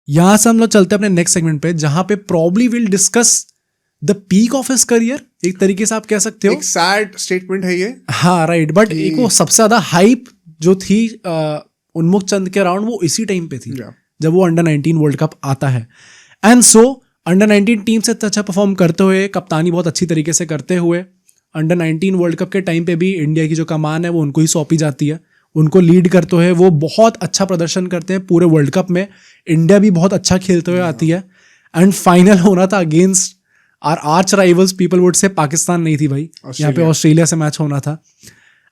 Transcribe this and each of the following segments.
यहां से हम लोग चलते हैं अपने नेक्स्ट सेगमेंट पे, जहां पे probably will discuss the peak of his career, एक तरीके से आप कह सकते हो। एक सैड स्टेटमेंट है ये। हाँ राइट, बट एक वो सबसे ज्यादा हाइप जो थी उन्मुख चंद के अराउंड, वो इसी टाइम पे थी जब वो अंडर 19 वर्ल्ड कप आता है। एंड सो अंडर 19 टीम से अच्छा परफॉर्म करते हुए, कप्तानी बहुत अच्छी तरीके से करते हुए, अंडर 19 वर्ल्ड कप के टाइम पे भी इंडिया की जो कमान है वो उनको ही सौंपी जाती है, उनको लीड करते हुए वो बहुत अच्छा प्रदर्शन करते हैं पूरे वर्ल्ड कप में। इंडिया भी बहुत अच्छा खेलते हुए आती है। एंड फाइनल होना था against our arch rivals, people would say Pakistan नहीं थी भाई, यहाँ पे ऑस्ट्रेलिया से मैच होना था।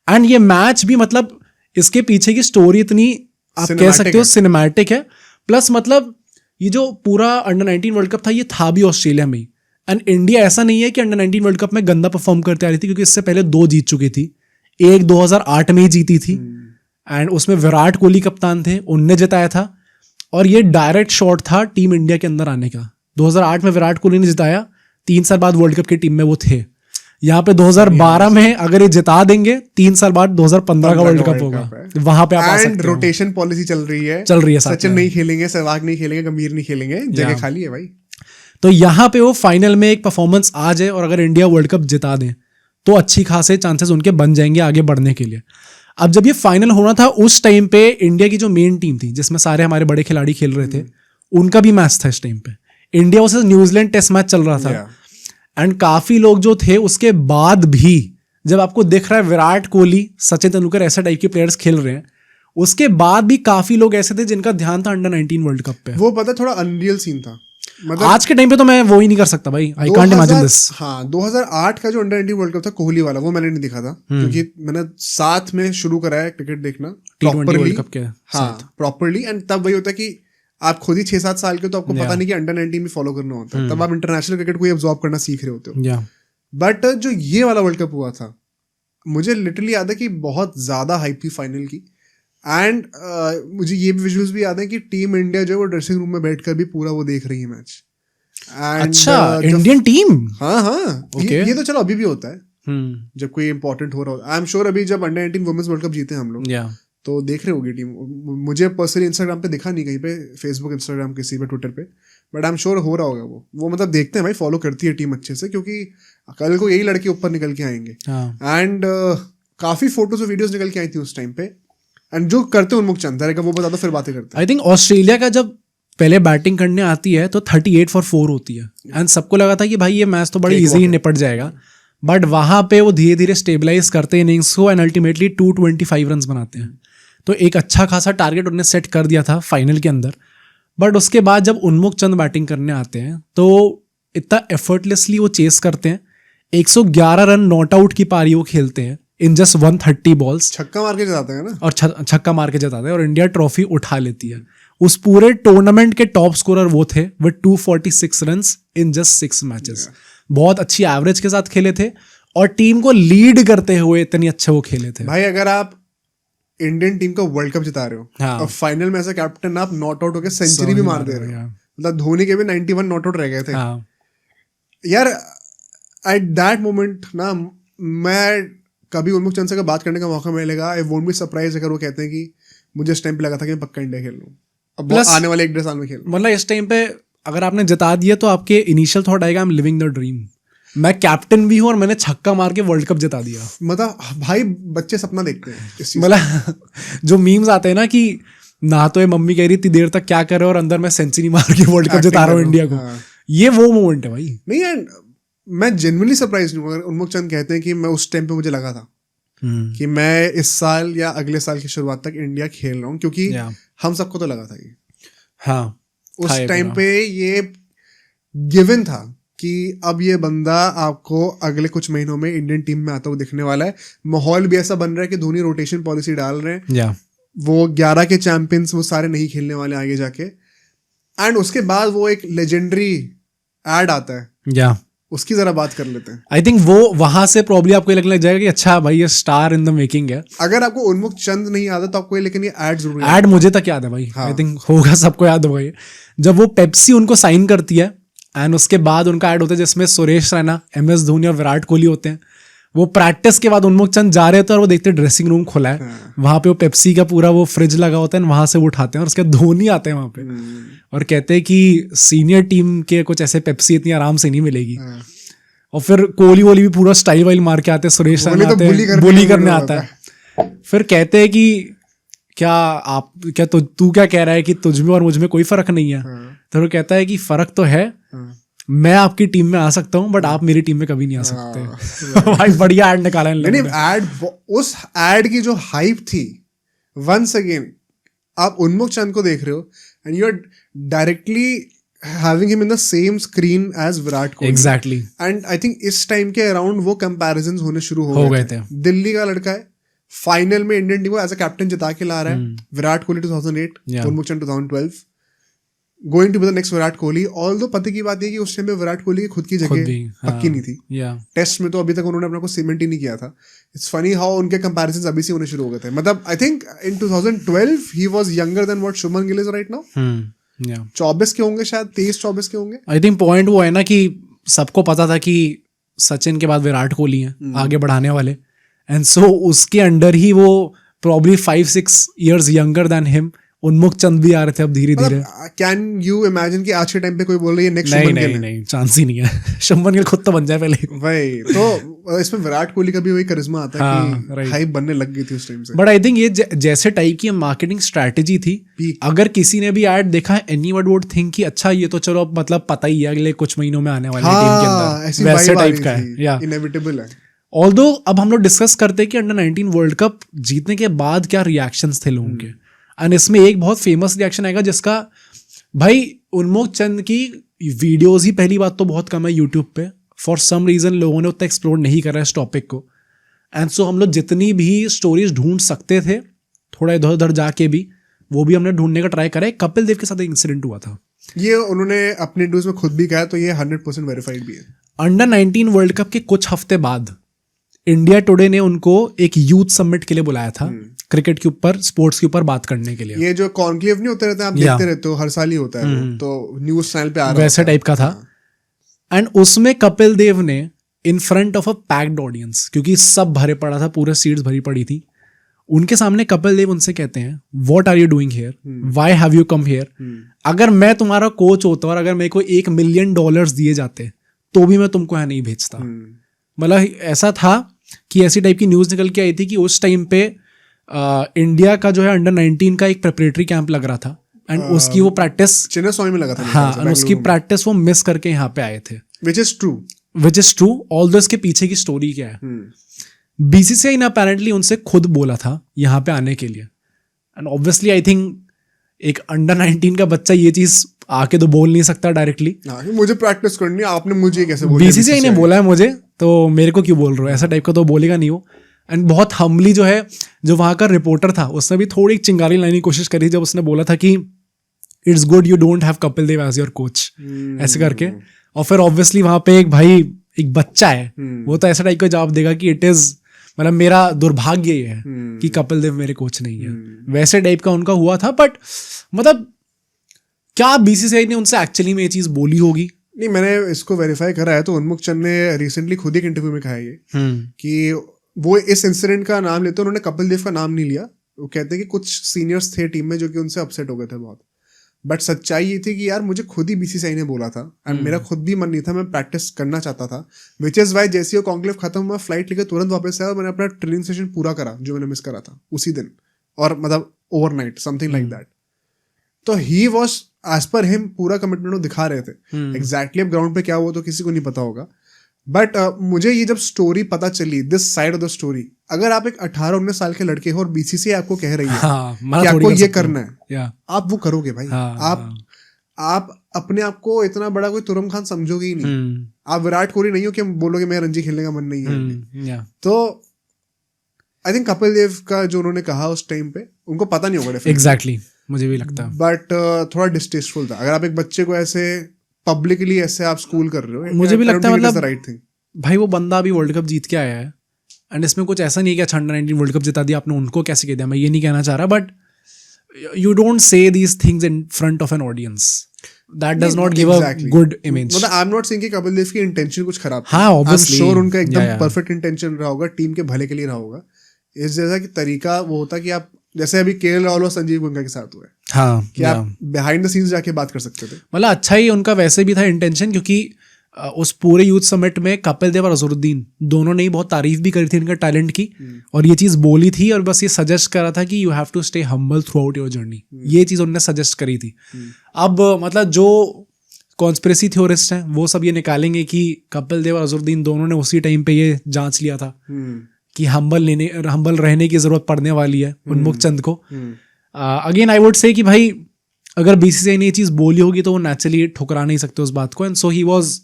एंड ये मैच भी मतलब इसके पीछे की स्टोरी इतनी आप कह सकते हो सिनेमैटिक है। प्लस मतलब ये जो पूरा अंडर 19 वर्ल्ड कप था ये था भी ऑस्ट्रेलिया में ही। एंड इंडिया ऐसा नहीं है कि अंडर 19 वर्ल्ड कप में गंदा परफॉर्म करते आ रही थी, क्योंकि इससे पहले 2 जीत चुकी थी। एक 2008 में ही जीती थी एंड उसमें विराट कोहली कप्तान थे, उनने जिताया था। और ये डायरेक्ट शॉट था टीम इंडिया के अंदर आने का। 2008 में विराट कोहली ने जिताया, 3 साल बाद वर्ल्ड कप की टीम में वो थे। यहाँ पे 2012 में अगर ये जिता देंगे, 3 साल बाद 2015 का वर्ल्ड कप होगा, वहां पे आप आ सकते हो। रोटेशन पॉलिसी चल रही है सचिन नहीं खेलेंगे, सहवाग नहीं खेलेंगे, गंभीर नहीं खेलेंगे, जगह खाली है भाई। तो यहाँ पे वो फाइनल में एक परफॉर्मेंस आ जाए और अगर इंडिया वर्ल्ड कप जिता दें तो अच्छी खासे चांसेस उनके बन जाएंगे आगे बढ़ने के लिए। अब जब ये फाइनल होना था उस टाइम पे इंडिया की जो मेन टीम थी जिसमें सारे हमारे बड़े खिलाड़ी खेल रहे थे, उनका भी मैच था इस टाइम पे। India versus New Zealand test match चल रहा था। एंड काफी लोग जो थे उसके बाद भी, जब आपको दिख रहा है विराट कोहली, सचिन तेंदुलकर ऐसे टाइप के प्लेयर्स खेल रहे हैं, उसके बाद भी काफी लोग ऐसे थे जिनका ध्यान था अंडर 19 वर्ल्ड कप पे। वो पता थोड़ा अनरियल सीन था, मतलब आज के टाइम पे तो मैं वो ही नहीं कर सकता भाई, आई कांट इमेजिन दिस। हाँ 2008 का जो अंडर 19 वर्ल्ड कप था कोहली वाला, वो मैंने नहीं देखा था क्योंकि मैंने साथ में शुरू करा है क्रिकेट देखना प्रॉपरली। एंड तब वही होता है कि आप खुद ही 6-7 साल के, तो आपको पता नहीं कि अंडर 19 भी फॉलो करना होता है, तब आप इंटरनेशनल क्रिकेट को एब्जॉर्ब करना सीख रहे होते हो। बट जो ये वाला वर्ल्ड कप हुआ था, मुझे लिटरली याद है कि बहुत ज्यादा हाइप थी फाइनल की। एंड मुझे ये भी विजुअल्स भी याद है कि टीम इंडिया जो है वो ड्रेसिंग रूम में बैठकर भी पूरा वो देख रही है मैच। अच्छा, इंडियन टीम? हाँ ये तो चलो अभी भी होता है जब कोई इंपॉर्टेंट हो रहा होता है। आई एम श्योर अभी जब अंडर 19 वुमेन्स वर्ल्ड कप जीते हम लोग तो देख रहे होगी टीम। मुझे पर्सनली इंस्टाग्राम पे दिखा नहीं, कहीं पे फेसबुक, इंस्टाग्राम, किसी पे, ट्विटर पे, बट आई एम श्योर हो रहा होगा वो मतलब देखते हैं भाई, फॉलो करती है टीम अच्छे से, क्योंकि कल को यही लड़के ऊपर निकल के आएंगे। एंड काफी फोटोज और वीडियोस निकल के आई थी उस टाइम पे। एंड जो करते हैं उन्मुख चंद का वो बता दो, फिर बातें करते हैं। आई थिंक ऑस्ट्रेलिया का जब पहले बैटिंग करने आती है तो 38 for 4 होती है। एंड सबको लगा था कि भाई ये मैच तो बड़ी इजी निपट जाएगा, बट वहां पे वो धीरे धीरे स्टेबलाइज करते हैं इनिंग्स को एंड अल्टीमेटली 225 रन बनाते हैं। तो एक अच्छा खासा टारगेट उन्होंने सेट कर दिया था फाइनल के अंदर। बट उसके बाद जब उन्मुख चंद बैटिंग करने आते हैं तो इतना एफर्टलेसली वो चेस करते हैं, 111 रन नॉट आउट की पारी वो खेलते हैं इन जस्ट 130 बॉल्स। छक्का मार के जिताते हैं ना, और छक्का मार के जिताते हैं और इंडिया ट्रॉफी उठा लेती है। उस पूरे टूर्नामेंट के टॉप स्कोरर वो थे with 246 runs in just 6 matches. बहुत अच्छी एवरेज के साथ खेले थे और टीम को लीड करते हुए इतने अच्छे वो खेले थे भाई। अगर आप इंडियन टीम का वर्ल्ड कप जिता रहे हो और फाइनल में ऐसा कैप्टन आप नॉट आउट होकर सेंचुरी भी मार दे रहे हो, मतलब धोनी के भी 91 नॉट आउट रह गए थे यार। एट दैट मोमेंट ना, मैं कभी उन्मुख चंद से बात करने का मौका मिलेगा, आई वोंट बी सरप्राइज अगर वो कहते हैं कि मुझे इस टाइम पे लगा था कि मैं पक्का इंडिया खेल लूं, अब प्लस आने वाले 1-1.5 साल में खेल। मतलब इस टाइम पे अगर आपने जिता दिया तो आपके इनिशियल थॉट आएगा I am living the dream, मैं कैप्टन भी हूं और मैंने छक्का मार के वर्ल्ड कप जिता दिया। मतलब भाई बच्चे सपना देखते हैं। मतलब जो मीम्स आते हैं ना कि ना तो ये मम्मी कह रही इतनी देर तक क्या कर रहे हो और अंदर मैं सेंचुरी मार के वर्ल्ड कप जिता रहा हूँ इंडिया को। ये वो मोमेंट है भाई। नहीं एंड मैं जेन्युइनली सरप्राइज हूँ अगर उन्मुख चंद कहते हैं कि मैं उस टाइम पे मुझे लगा था कि मैं इस साल या अगले साल की शुरुआत तक इंडिया खेल रहा हूँ, क्योंकि हम सबको तो लगा था ये। हाँ, उस टाइम पे ये गिवन था कि अब ये बंदा आपको अगले कुछ महीनों में इंडियन टीम में आता हुआ दिखने वाला है। माहौल भी ऐसा बन रहा है कि धोनी रोटेशन पॉलिसी डाल रहे हैं, वो 11 के चैंपियंस वो सारे नहीं खेलने वाले आगे जाके। एंड उसके बाद वो एक लेजेंडरी एड आता है, उसकी जरा बात कर लेते हैं। आई थिंक वो वहां से प्रॉब्ली आपको लगने लग जाएगा कि अच्छा भाई ये स्टार इन द मेकिंग है। अगर आपको उन्मुख चंद नहीं याद है तो आपको लेकिन ये एड जरूर एड मुझे तक याद है भाई। आई थिंक होगा, सबको याद होगा ये। जब वो पेप्सी उनको साइन करती है एंड उसके बाद उनका ऐड होता है जिसमें सुरेश रैना, MS धोनी और विराट कोहली होते हैं। वो प्रैक्टिस के बाद उन्मुक्त चंद जा रहे थे और वो देखते ड्रेसिंग रूम खुला है, वहां पे वो पेप्सी का पूरा वो फ्रिज लगा होता है, वहां से वो उठाते हैं और उसके धोनी आते हैं वहां पे और कहते हैं कि सीनियर टीम के कुछ ऐसे पेप्सी इतनी आराम से नहीं मिलेगी। और फिर कोहली वोली भी पूरा स्टाइल वाइल मार के आते हैं, सुरेश रैना आते हैं, बुली करने आता है। फिर कहते हैं कि क्या तू क्या कह रहा है कि तुझ में और मुझ में कोई फर्क नहीं है? तो वो कहता है कि फर्क तो है, मैं आपकी टीम में आ सकता हूं बट आप मेरी टीम में कभी नहीं आ सकते। भाई बढ़िया एड निकाला है। नहीं एड, उस एड की जो हाइप थी, वंस अगेन आप उन्मुक्त चंद को देख रहे हो and you are directly having him in the same screen as Virat Kohli. Exactly. And I think इस टाइम के अराउंड वो comparisons होने शुरू हो गए थे। दिल्ली का लड़का है, फाइनल में इंडियन टीम को एज अ कैप्टन जिता के ला रहा है। Virat Kohli 2008, Unmukt Chand 2012, going to be the next Virat Kohli. Although पते की बात है कि उस टाइम पे विराट कोहली की खुद की जगह पक्की नहीं थी। टेस्ट में तो अभी तक उन्होंने अपना को सीमेंट ही नहीं किया था। इट्स फनी हाउ उनके कंपैरिजंस अभी से होने शुरू हो गए थे। मतलब I think in 2012 he was younger than what Shubman Gill is right now. 24 के होंगे शायद, 23-24 के होंगे। आई थिंक पॉइंट वो है ना कि सबको पता था कि सचिन के बाद विराट कोहली हैं आगे बढ़ाने वाले, एंड सो उसके अंडर ही वो probably 5-6 years younger than him उन्मुक्त चंद भी आ रहे थे अब धीरे धीरे। कैन यू इमेजिन कि आज के टाइम पे कोई बोल रही है नेक्स्ट शुभमन गिल? नहीं, चांस ही नहीं है। शुभमन गिल खुद तो बन जाए पहले भाई। तो इसमें विराट कोहली का भी वही करिश्मा आता है कि हाइप बनने लग गई थी उस टाइम से। बट आई थिंक ये जैसे टाइप की मार्केटिंग स्ट्रैटेजी थी, अगर किसी ने भी ऐड देखा है एनीवन वुड थिंक कि अच्छा ये तो चलो मतलब पता ही है अगले कुछ महीनों में आने वाले टीम के अंदर, वैसे टाइप का है, इनएविटेबल है। ऑल्दो अब हम लोग डिस्कस करते हैं कि अंडर 19 वर्ल्ड कप जीतने के बाद क्या रिएक्शंस थे लोगों के, एंड इसमें एक बहुत फेमस रिएक्शन आएगा जिसका भाई उन्मुक्त चंद की वीडियोस ही पहली बात तो बहुत कम है यूट्यूब पे, फॉर सम रीजन लोगों ने उतना एक्सप्लोर नहीं करा इस टॉपिक को, एंड सो हम लोग जितनी भी स्टोरीज ढूंढ सकते थे थोड़ा इधर उधर जाके भी वो भी हमने ढूंढने का ट्राई करा है। कपिल देव के साथ एक इंसिडेंट हुआ था, ये उन्होंने अपने इंटरव्यूज में खुद भी कहा, तो ये 100% वेरीफाइड भी है। अंडर 19 वर्ल्ड कप के कुछ हफ्ते बाद इंडिया टुडे ने उनको एक यूथ समिट के लिए बुलाया था, क्रिकेट के ऊपर, स्पोर्ट्स के ऊपर बात करने के लिए। ये जो कॉन्क्लेव नहीं होते रहते, आप देखते रहते हो, हर साल ही होता है, तो न्यूज चैनल पे आ रहा है, वैसे टाइप का था। एंड उसमें कपिल देव ने in front of a packed audience, क्योंकि सब भरे पड़ा था, पूरे सीट्स भरी पड़ी थी, उनके सामने कपिल देव उनसे कहते हैं what are you doing here, why have you come here, अगर मैं तुम्हारा कोच होता और अगर मेरे को $1 million दिए जाते तो भी मैं तुमको यहाँ नहीं भेजता। मतलब ऐसा था कि ऐसी टाइप की न्यूज निकल के आई थी कि उस टाइम पे इंडिया का जो है अंडर 19 का एक प्रिपरेटरी कैंप लग रहा था, एंड उसकी वो प्रैक्टिस चिन्नस्वामी में लगा था। हाँ, उसकी प्रैक्टिस वो मिस करके यहाँ पे आए थे, विच इज ट्रू। ऑल्दो इसके पीछे की स्टोरी क्या है, बीसीसीआई ने अपेरेंटली उनसे खुद बोला था यहाँ पे आने के लिए, एंड ऑब्वियसली आई थिंक एक अंडर 19 का बच्चा ये चीज आके तो बोल नहीं सकता डायरेक्टली, मुझे प्रैक्टिस करनी है, आपने मुझे कैसे बोला? बीसीसीआई ने बोला है मुझे, तो मेरे को क्यों बोल रहे हो, ऐसा टाइप का तो बोलेगा नहीं वो। एंड बहुत हम्बली जो है, जो वहाँ का रिपोर्टर था उसने भी थोड़ी चिंगारी लाने की कोशिश करी जब उसने बोला था कि it's good you don't have Kapil Dev as your coach, ऐसे करके। और फिर ऑब्वियसली वहाँ पे एक भाई, एक बच्चा है, वो तो ऐसा टाइप का जवाब देगा कि इट इज, मतलब मेरा दुर्भाग्य ये है कि कपिल देव मेरे कोच नहीं है, वैसे टाइप का उनका हुआ था। बट मतलब क्या बीसीसीआई ने उनसे एक्चुअली में ये चीज बोली होगी? नहीं, मैंने इसको वेरीफाई करा है, तो उन्मुक्त चंद ने रिसेंटली खुद एक इंटरव्यू में कहा है कि वो इस इंसिडेंट का नाम लेते, उन्होंने कपिल देव का नाम नहीं लिया। वो कहते हैं कि कुछ सीनियर्स थे टीम में जो कि उनसे अपसेट हो गए थे बहुत, बट सच्चाई ये थी कि यार मुझे खुद ही बीसीसीआई ने बोला था, एंड मेरा खुद भी मन नहीं था, मैं प्रैक्टिस करना चाहता था, विच इज वाई जैसे वो कॉन्क्लेव खत्म हुआ, फ्लाइट लेकर तुरंत वापस आया और मैंने अपना ट्रेनिंग सेशन पूरा करा जो मैंने मिस करा था उसी दिन, और मतलब ओवरनाइट समथिंग लाइक दैट। तो he was as per him पूरा कमिटमेंट वो दिखा रहे थे। एग्जैक्टली अब ग्राउंड पे क्या हुआ तो किसी को नहीं पता होगा, बट मुझे ये जब स्टोरी पता चली, this side of the story, अगर आप एक 18-19 साल के लड़के हो और बीसीसीआई आपको कह रही है कि आपको ये करना है, आप वो करोगे भाई। आप अपने आप को इतना बड़ा कोई तुरम खान समझोगे ही नहीं। आप विराट कोहली नहीं हो कि बोलोगे मैं रणजी खेलने का मन नहीं है। तो आई थिंक कपिल देव का जो उन्होंने कहा उस टाइम पे, उनको पता नहीं होगा। एग्जैक्टली, मुझे भी लगता है, बट थोड़ा डिस्टेस्टफुल था। अगर आप एक बच्चे को ऐसे पब्लिकली ऐसे आप स्कूल कर रहे हो, मुझे भी लगता है मतलब राइट थिंग। भाई वो बंदा अभी वर्ल्ड कप जीत के आया है, एंड इसमें कुछ ऐसा नहीं है कि अच्छा अंडर 19 वर्ल्ड कप जिता दिया आपने, उनको कैसे कह दिया, मैं ये नहीं कहना चाह रहा, but you don't say these things in front of an audience. that does not give a good image. मतलब आई एम नॉट सेइंग कि कपिल देव की इंटेंशन कुछ खराब हाँ obviously श्योर उनका एकदम परफेक्ट इंटेंशन रहा होगा, टीम के भले के लिए रहा होगा. इस जैसा कि तरीका वो होता कि आप जैसे अभी केएल राहुल और संजीव गंगा के साथ हुआ है, हाँ कि आप बिहाइंड द सीन्स जाके बात कर सकते थे. मतलब अच्छा ही उनका वैसे भी था इंटेंशन, क्योंकि उस पूरे यूथ समिट में कपिल देव और अजहरुद्दीन दोनों ने ही बहुत तारीफ भी करी थी इनका टैलेंट की, और ये चीज़ बोली थी और बस ये सजेस्ट करा था कि you have to stay humble throughout your journey. ये चीज़ उन्होंने सजेस्ट करी थी. अब मतलब जो कॉन्स्पिरेसी थ्योरिस्ट हैं वो सब ये निकालेंगे कि कपिल देव और अजहरुद्दीन दोनों ने उसी टाइम पे ये जांच लिया था कि हम्बल रहने की जरूरत पड़ने वाली है उन्मुक्त चंद को. अगेन आई वुड से कि भाई अगर बीसीसीआई ने ये चीज़ बोली होगी तो वो नेचुरली ठुकरा नहीं सकते उस बात को, and so he was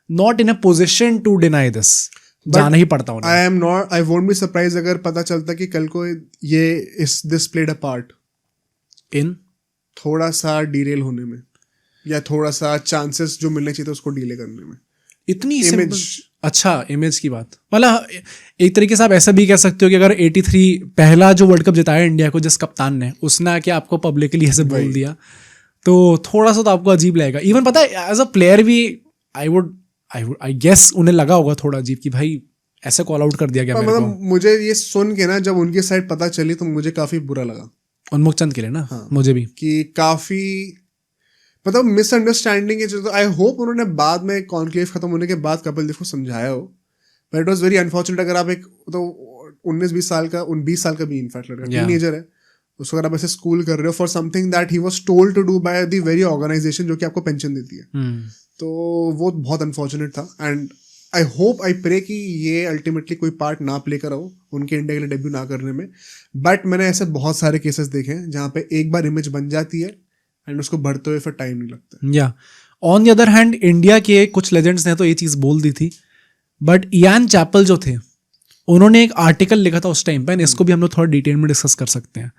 not in a position to deny this. जाना ही पड़ता उन्हें. आई वोंट बी सरप्राइज अगर पता चलता कि कल को ये this played a part in थोड़ा सा डीरेल होने में, या थोड़ा सा चांसेस जो मिलने चाहिए थे उसको डीले करने में. इतनी इमेज, अच्छा इमेज की बात, मतलब एक तरीके से आप ऐसा भी कह सकते हो कि अगर 83 पहला जो वर्ल्ड कप जिताया इंडिया को जिस कप्तान ने, उसने आके आपको पब्लिकली ऐसे बोल दिया तो थोड़ा सा तो आपको अजीब लगेगा. इवन पता है एज अ प्लेयर भी आई गेस उन्हें लगा होगा थोड़ा अजीब कि भाई ऐसे कॉल आउट कर दिया गया. मतलब मुझे ये सुन के ना जब उनकी साइड पता चली तो मुझे काफी बुरा लगा उन्मुक्त चंद के लिए ना. हाँ. मुझे भी कि काफी मतलब मिसअंडरस्टैंडिंग है. तो आई होप उन्होंने बाद में कॉन्क्लेव खत्म होने के बाद कपिल देव को समझाया हो, but it was very unfortunate. अगर आप एक तो 19-20 साल का 20 साल का भी इनफैक्ट लड़का टीनेजर है, उसको अगर आप ऐसे स्कूल कर रहे हो for something that he was told to do by the very organisation जो कि आपको पेंशन देती है, तो वो बहुत अनफॉर्चुनेट था. And I hope I pray कि ये अल्टीमेटली कोई पार्ट ना प्ले करा हो उनके इंडिया के लिए डेब्यू ना करने में. बट मैंने ऐसे बहुत सारे केसेस देखे हैं जहाँ पे एक बार इमेज बन जाती है एंड उसको बढ़ते हुए फिर टाइम नहीं लगता. या on the other hand India के कुछ लेजेंड्स ने तो ये चीज़ बोल दी थी, बट इयान चैपल जो थे उन्होंने एक आर्टिकल लिखा था उस टाइम पे, इसको भी हम लोग थोड़ा डिटेल में डिस्कस कर सकते हैं.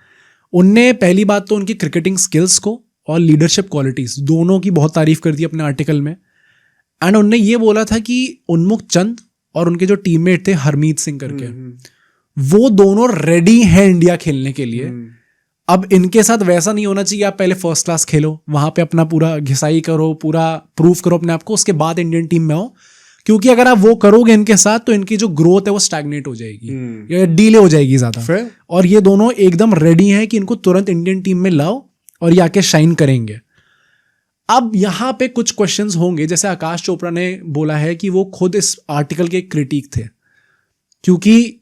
उनने पहली बात तो उनकी क्रिकेटिंग स्किल्स को और लीडरशिप क्वालिटीज़ दोनों की बहुत तारीफ कर दी अपने आर्टिकल में. एंड उनने ये बोला था कि उन्मुक्त चंद और उनके जो टीममेट थे हरमीत सिंह करके, वो दोनों रेडी हैं इंडिया खेलने के लिए. अब इनके साथ वैसा नहीं होना चाहिए आप पहले फर्स्ट क्लास खेलो, वहां पे अपना पूरा घिसाई करो, पूरा प्रूफ करो अपने आप को, उसके बाद इंडियन टीम में आओ. क्योंकि अगर आप वो करोगे इनके साथ तो इनकी जो ग्रोथ है वो स्टैग्नेट हो जाएगी या डीले हो जाएगी ज़्यादा. और ये दोनों एकदम रेडी हैं कि इनको तुरंत इंडियन टीम में लाओ और ये आके शाइन करेंगे. अब यहाँ पे कुछ क्वेश्चंस होंगे, जैसे आकाश चोपड़ा ने बोला है कि वो खुद इस आर्टिकल के क्रिटिक थे, क्योंकि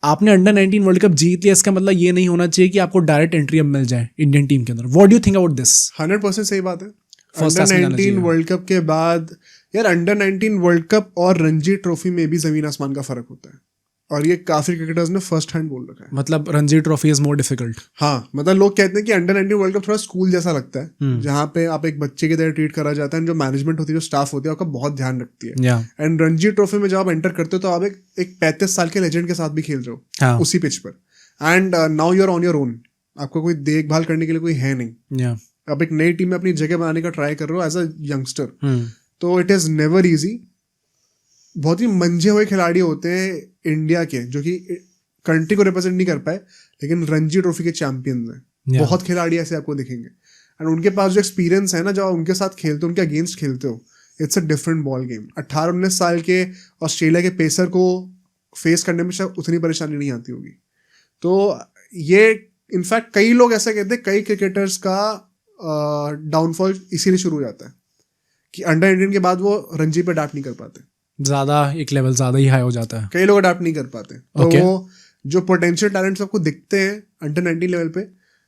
आपने अंडर 19 वर्ल्ड कप जीत लिया, इसका मतलब ये नहीं होना चाहिए कि आपको डायरेक्ट एंट्री अब मिल जाए इंडियन टीम के अंदर. What do you think about this? 100% सही बात है. अंडर 19 वर्ल्ड कप के बाद यार अंडर 19 वर्ल्ड कप और रणजी ट्रॉफी में भी जमीन आसमान का फर्क होता है, और ये काफी क्रिकेटर्स ने फर्स्ट हैंड बोल रखा है. मतलब Ranji trophy is more difficult. हाँ, मतलब लोग कहते हैं कि अंडर 19 वर्ल्ड कप थोड़ा स्कूल जैसा लगता है, जहाँ पे आप एक बच्चे की तरह ट्रीट करा जाता है, जो मैनेजमेंट होती है, जो स्टाफ होती है, आपका बहुत ध्यान रखती है. एंड रणजी ट्रॉफी में जब आप एंटर करते हो तो आप एक 35 साल के लेजेंड के साथ भी खेल रहे हो उसी पिच पर. And now you are on your own, आपको कोई देखभाल करने के लिए कोई है नहीं. आप एक नई टीम में अपनी जगह बनाने का ट्राई कर रहे हो एज अ यंगस्टर, तो इट इज नेवर इजी. बहुत ही मंझे हुए खिलाड़ी होते हैं इंडिया के जो कि कंट्री को रिप्रेजेंट नहीं कर पाए, लेकिन रणजी ट्रॉफी के चैंपियंस हैं. बहुत खिलाड़ी ऐसे आपको दिखेंगे, एंड उनके पास जो एक्सपीरियंस है ना, जब उनके साथ खेलते हो, उनके अगेंस्ट खेलते हो, it's a different ball game. 18-19 साल के ऑस्ट्रेलिया के पेसर को फेस करने में शायद उतनी परेशानी नहीं आती होगी. तो ये इनफैक्ट कई लोग ऐसा कहते हैं, कई क्रिकेटर्स का डाउनफॉल इसीलिए शुरू हो जाता है कि अंडर 18 के बाद वो रणजी पे अडैप्ट नहीं कर पाते, ज़्यादा एक लेवल ज़्यादा ही हाई हो जाता है. कई लोग अडैप्ट नहीं कर पाते. तो वो जो पोटेंशियल टैलेंट्स आपको दिखते हैं अंडर 19 लेवल पे,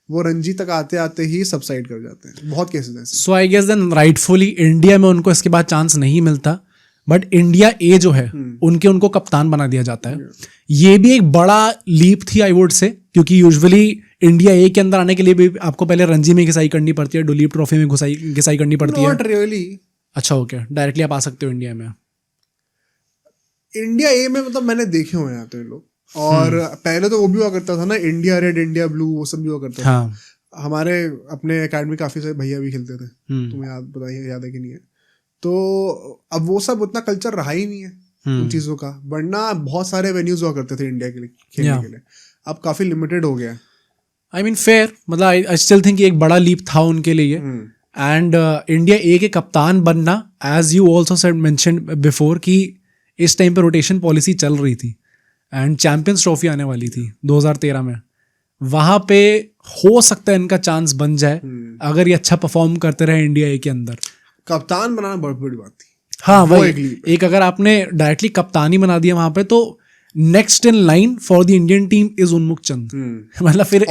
वो रणजी तक आते आते ही सबसाइड कर जाते हैं. बहुत केसेस हैं. So I guess then rightfully India में उनको इसके बाद चांस नहीं मिलता, बट इंडिया ए जो है उनको कप्तान बना दिया जाता है. ये भी एक बड़ा लीप थी आई वुड से, क्योंकि यूजुअली इंडिया ए के अंदर आने के लिए भी आपको पहले रणजी में घिसाई करनी पड़ती है, दुलीप ट्रॉफी में घिसाई करनी पड़ती है. Not really. अच्छा, ओके, डायरेक्टली आप आ सकते हो इंडिया में. इंडिया ए में मतलब मैंने देखे हुए हैं तो ये लोग, और पहले तो वो भी हुआ करता था ना, इंडिया रेड, इंडिया ब्लू, वो सब भी हुआ करता था. हमारे अपने एकेडमी काफी सारे भैया भी खेलते थे, तुम्हें याद है कि नहीं है. तो अब वो सब उतना कल्चर रहा ही नहीं है उन चीजों का, वरना बहुत सारे वेन्यूज हुआ करते थे इंडिया के लिए खेलने के लिए. अब काफी लिमिटेड हो गया. आई मीन फेयर, मतलब आई स्टिल थिंक एक बड़ा लीप था उनके लिए. एंड इंडिया ए के कप्तान बनना, as you also said mention before, कि इस टाइम पे रोटेशन पॉलिसी चल रही थी एंड चैंपियंस ट्रॉफी आने वाली थी 2013 में, वहाँ पे हो सकता है इनका चांस बन जाए अगर ये अच्छा परफॉर्म करते रहे इंडिया ए के अंदर। कप्तान बनाना बहुत बड़ी बात थी। हाँ वही, एक अगर आपने डायरेक्टली कप्तानी बना दिया वहाँ पे, तो next in line for the Indian team is उन्मुक्त चंद। मतलब फिर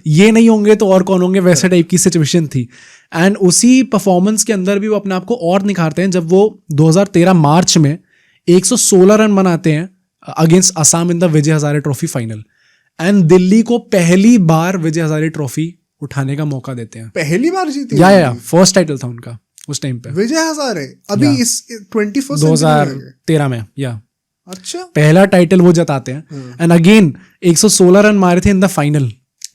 ये नहीं होंगे तो और कौन होंगे, वैसे टाइप की सिचुएशन थी। एंड उसी परफॉर्मेंस के अंदर भी वो अपने आप को और निखारते हैं जब वो 2013 मार्च में 116 रन बनाते हैं against Assam in the Vijay Hazare trophy final, and Delhi को पहली बार विजय हजारे ट्रॉफी उठाने का मौका देते हैं। पहली बार जीती? या फर्स्ट टाइटल था उनका उस टाइम पे, विजय हजारे अभी इस 2013 में। या अच्छा, पहला टाइटल वो जताते हैं। एंड अगेन 116 रन मारे थे in the final,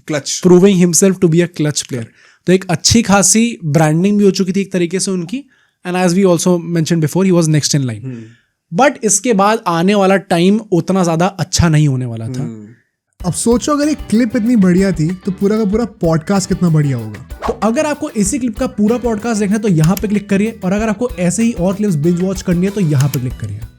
clutch, proving himself to be a clutch player. तो एक अच्छी खासी ब्रांडिंग भी हो चुकी थी एक तरीके से उनकी, and as we also mention before, he was next in line. But इसके बाद आने वाला टाइम उतना ज्यादा अच्छा नहीं होने वाला था। अब सोचो अगर एक क्लिप इतनी बढ़िया थी तो पूरा का पूरा पॉडकास्ट कितना बढ़िया होगा। तो अगर आपको इसी क्लिप का पूरा पॉडकास्ट देखना है तो यहाँ पे क्लिक करिए, और अगर आपको ऐसे ही और क्लिप्स बिंज वॉच करनी है तो यहाँ पे क्लिक करिए।